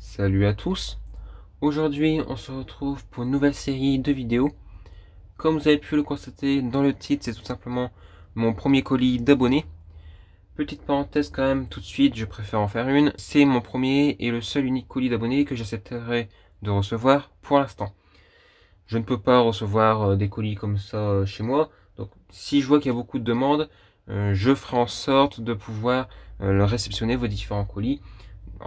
Salut à tous, aujourd'hui on se retrouve pour une nouvelle série de vidéos. Comme vous avez pu le constater dans le titre, c'est tout simplement mon premier colis d'abonnés. Petite parenthèse quand même tout de suite, je préfère en faire une. C'est mon premier et le seul unique colis d'abonnés que j'accepterai de recevoir pour l'instant. Je ne peux pas recevoir des colis comme ça chez moi, donc si je vois qu'il y a beaucoup de demandes, je ferai en sorte de pouvoir réceptionner vos différents colis.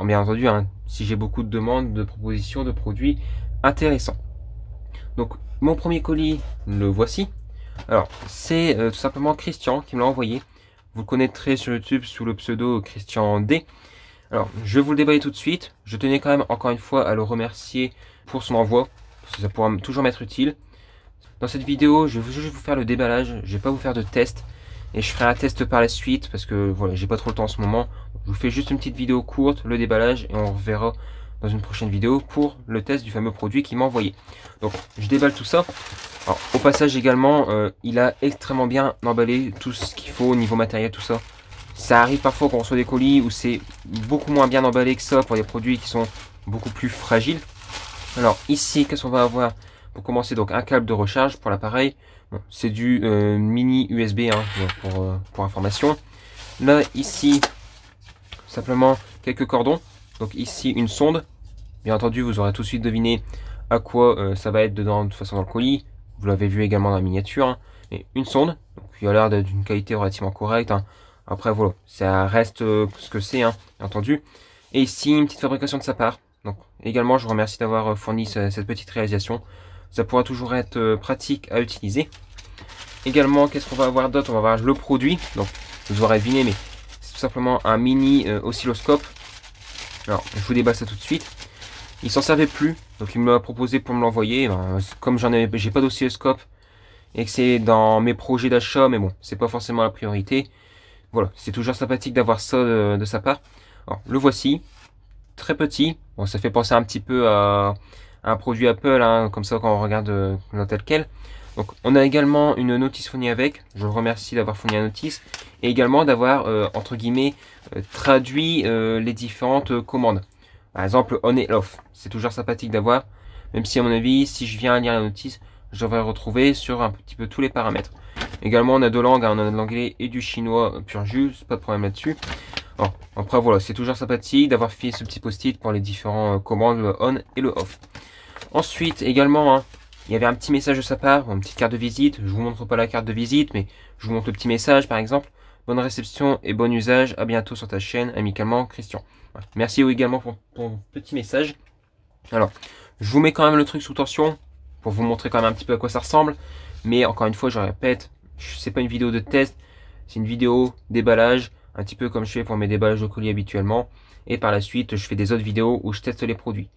Bien entendu, hein, si j'ai beaucoup de demandes, de propositions, de produits intéressants. Donc, mon premier colis, le voici. Alors, c'est tout simplement Christian qui me l'a envoyé. Vous le connaîtrez sur YouTube sous le pseudo Christian D. Alors, je vais vous le déballer tout de suite. Je tenais quand même encore une fois à le remercier pour son envoi, parce que ça pourra toujours m'être utile. Dans cette vidéo, je vais juste vous faire le déballage, je vais pas vous faire de test. Et je ferai un test par la suite parce que voilà, j'ai pas trop le temps en ce moment. Je vous fais juste une petite vidéo courte, le déballage, et on reverra dans une prochaine vidéo pour le test du fameux produit qu'il m'a envoyé. Donc je déballe tout ça. Alors, au passage également, il a extrêmement bien emballé tout ce qu'il faut au niveau matériel, tout ça. Ça arrive parfois qu'on reçoit des colis où c'est beaucoup moins bien emballé que ça pour des produits qui sont beaucoup plus fragiles. Alors ici, qu'est-ce qu'on va avoir? Pour commencer, donc un câble de recharge pour l'appareil. Bon, c'est du mini USB hein, pour information. Là, ici, simplement quelques cordons. Donc ici, une sonde. Bien entendu, vous aurez tout de suite deviné à quoi ça va être dedans de toute façon dans le colis. Vous l'avez vu également dans la miniature. Hein. Mais une sonde, donc, qui a l'air d'une qualité relativement correcte. Hein. Après, voilà, ça reste ce que c'est, hein, bien entendu. Et ici, une petite fabrication de sa part. Donc également, je vous remercie d'avoir fourni cette petite réalisation. Ça pourra toujours être pratique à utiliser. Également, qu'est-ce qu'on va avoir d'autre? On va avoir le produit. Donc, vous aurez deviné, mais c'est tout simplement un mini oscilloscope. Alors, je vous déballe ça tout de suite. Il s'en servait plus, donc il me l'a proposé pour me l'envoyer. Ben, comme j'ai pas d'oscilloscope et que c'est dans mes projets d'achat, mais bon, c'est pas forcément la priorité. Voilà, c'est toujours sympathique d'avoir ça de sa part. Alors, le voici, très petit. Bon, ça fait penser un petit peu à un produit Apple, hein, comme ça quand on regarde tel quel. Donc on a également une notice fournie avec, je le remercie d'avoir fourni la notice, et également d'avoir, entre guillemets, traduit les différentes commandes. Par exemple, on et off, c'est toujours sympathique d'avoir, même si à mon avis, si je viens à lire la notice, je devrais retrouver sur un petit peu tous les paramètres. Également, on a deux langues, hein, on a de l'anglais et du chinois pur jus, pas de problème là-dessus. Après voilà, c'est toujours sympathique d'avoir fait ce petit post-it pour les différents commandes, le on et le off. Ensuite, également, hein, il y avait un petit message de sa part, une petite carte de visite. Je vous montre pas la carte de visite, mais je vous montre le petit message, par exemple. Bonne réception et bon usage. À bientôt sur ta chaîne. Amicalement, Christian. Voilà. Merci également pour ton petit message. Alors, je vous mets quand même le truc sous tension pour vous montrer quand même un petit peu à quoi ça ressemble. Mais encore une fois, je répète, c'est pas une vidéo de test, c'est une vidéo déballage, un petit peu comme je fais pour mes déballages de colis habituellement. Et par la suite, je fais des autres vidéos où je teste les produits.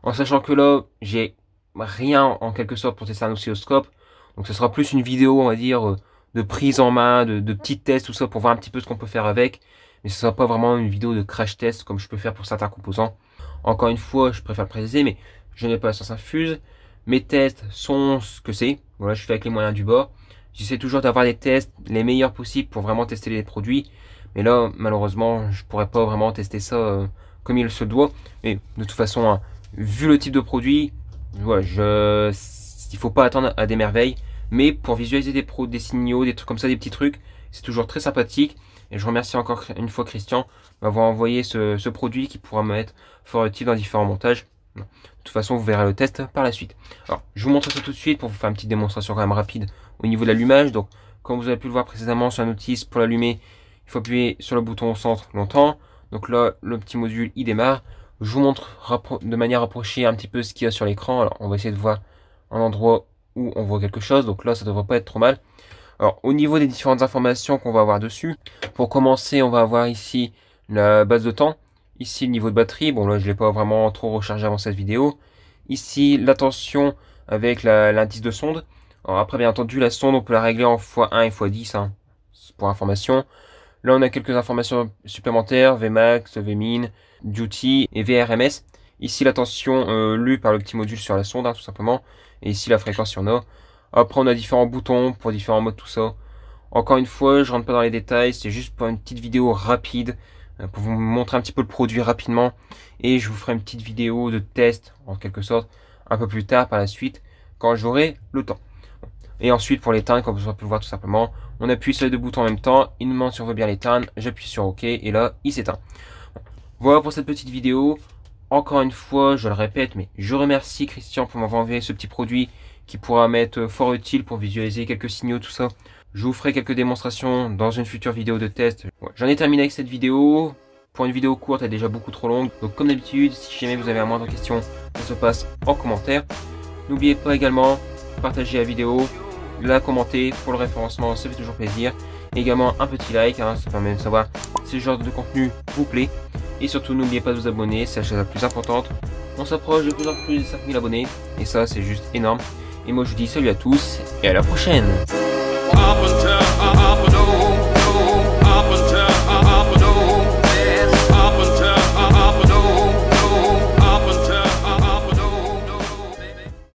En sachant que là, j'ai rien en quelque sorte pour tester un oscilloscope. Donc ce sera plus une vidéo, on va dire, de prise en main, de petits tests, tout ça, pour voir un petit peu ce qu'on peut faire avec. Mais ce sera pas vraiment une vidéo de crash test comme je peux faire pour certains composants. Encore une fois, je préfère le préciser, mais je n'ai pas la science infuse. Mes tests sont ce que c'est. Voilà, je fais avec les moyens du bord. J'essaie toujours d'avoir des tests les meilleurs possibles pour vraiment tester les produits. Mais là, malheureusement, je pourrais pas vraiment tester ça comme il se doit. Mais de toute façon, hein, vu le type de produit, ouais, il faut pas attendre à des merveilles. Mais pour visualiser des signaux, des trucs comme ça, des petits trucs, c'est toujours très sympathique. Et je remercie encore une fois Christian m'avoir envoyé ce produit qui pourra m'être fort utile dans différents montages. De toute façon, vous verrez le test par la suite. Alors, je vous montre ça tout de suite pour vous faire une petite démonstration quand même rapide au niveau de l'allumage. Donc, comme vous avez pu le voir précédemment sur la notice, pour l'allumer, il faut appuyer sur le bouton au centre longtemps. Donc là, le petit module, il démarre. Je vous montre de manière rapprochée un petit peu ce qu'il y a sur l'écran. Alors, on va essayer de voir un endroit où on voit quelque chose. Donc là, ça devrait pas être trop mal. Alors, au niveau des différentes informations qu'on va avoir dessus, pour commencer, on va avoir ici la base de temps. Ici, le niveau de batterie. Bon, là, je l'ai pas vraiment trop rechargé avant cette vidéo. Ici, la tension avec l'indice de sonde. Alors après, bien entendu, la sonde, on peut la régler en x1 et x10, hein, pour information. Là, on a quelques informations supplémentaires, Vmax, Vmin, Duty et VRMS. Ici, la tension lue par le petit module sur la sonde, hein, tout simplement. Et ici, la fréquence sur nos. Après, on a différents boutons pour différents modes, tout ça. Encore une fois, je rentre pas dans les détails, c'est juste pour une petite vidéo rapide pour vous montrer un petit peu le produit rapidement. Et je vous ferai une petite vidéo de test, en quelque sorte, un peu plus tard par la suite, quand j'aurai le temps. Et ensuite, pour l'éteindre, comme vous pouvez le voir tout simplement, on appuie sur les deux boutons en même temps, il nous demande si on veut bien l'éteindre, j'appuie sur OK, et là, il s'éteint. Voilà pour cette petite vidéo. Encore une fois, je le répète, mais je remercie Christian pour m'avoir envoyé ce petit produit qui pourra m'être fort utile pour visualiser quelques signaux, tout ça. Je vous ferai quelques démonstrations dans une future vidéo de test. Ouais, j'en ai terminé avec cette vidéo. Pour une vidéo courte, elle est déjà beaucoup trop longue. Donc comme d'habitude, si jamais vous avez la moindre question, ça se passe en commentaire. N'oubliez pas également de partager la vidéo, la commenter pour le référencement, ça fait toujours plaisir. Et également un petit like, ça permet de savoir si ce genre de contenu vous plaît. Et surtout, n'oubliez pas de vous abonner, c'est la chose la plus importante. On s'approche de plus en plus de 5000 abonnés, et ça, c'est juste énorme. Et moi, je vous dis salut à tous, et à la prochaine!